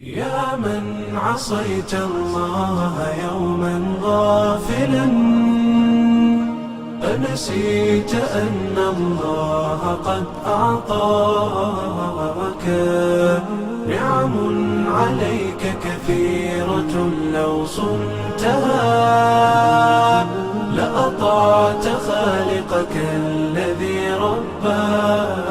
يا من عصيت الله يوما غافلا، أنسيت أن الله قد أعطاك نعم عليك كثيرة، لو صنتها لأطعت خالقك الذي رباك.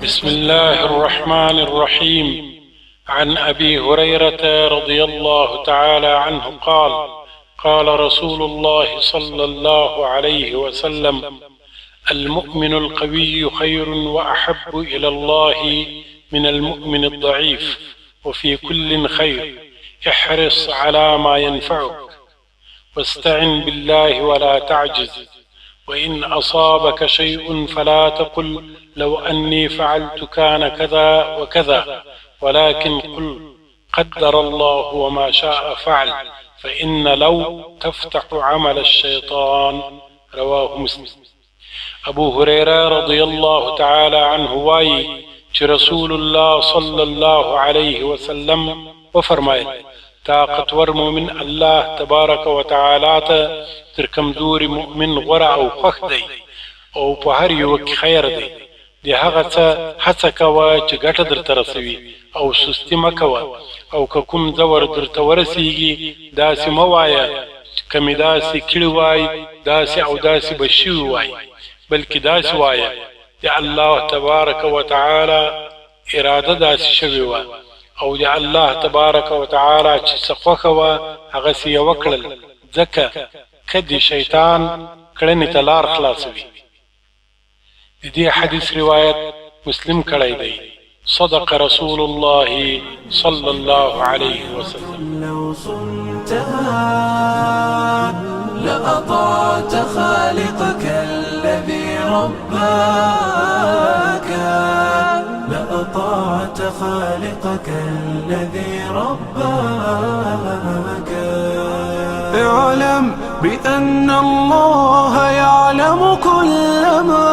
بسم الله الرحمن الرحيم. عن أبي هريرة رضي الله تعالى عنه قال: قال رسول الله صلى الله عليه وسلم: المؤمن القوي خير وأحب إلى الله من المؤمن الضعيف، وفي كل خير، احرص على ما ينفعك، واستعن بالله ولا تعجز، وإن أصابك شيء فلا تقل لو أني فعلت كان كذا وكذا، ولكن قل قدر الله وما شاء فعل، فإن لو تفتح عمل الشيطان. رواه مسلم. أبو هريرة رضي الله تعالى عنه وايي چې رسول الله صلى الله عليه وسلم وفرمایل: طاقتور مؤمن الله تبارک و تعالی ته تر کمزوري مؤمن غوره او خوښ دی، او په هر یو کې خیر دی. د هغه څه هڅه کوه چې ګټه درته رسوي، او سستي مه کوه، او که کوم ځور درته ورسیږي داسې مه وایه که مې داسې کړي وای، داسې او داسې به شوي وای، بلکې داسې وایه د الله تبارک و تعالی اراده داسې شوې وه، او د الله تبارک و تعالی چې څه خوښه وه هغسې یې وکړل، ځکه که د شیطان کړنې ته لار خلاصوي. د دې حدیث روایت مسلم کړی دی. صدق رسول الله صلى الله عليه وسلم. لو صنتها لأطعت خالقك الذي رباك، لأطعت خالقك الذي رباك. اعلم بأن الله يعلم كل ما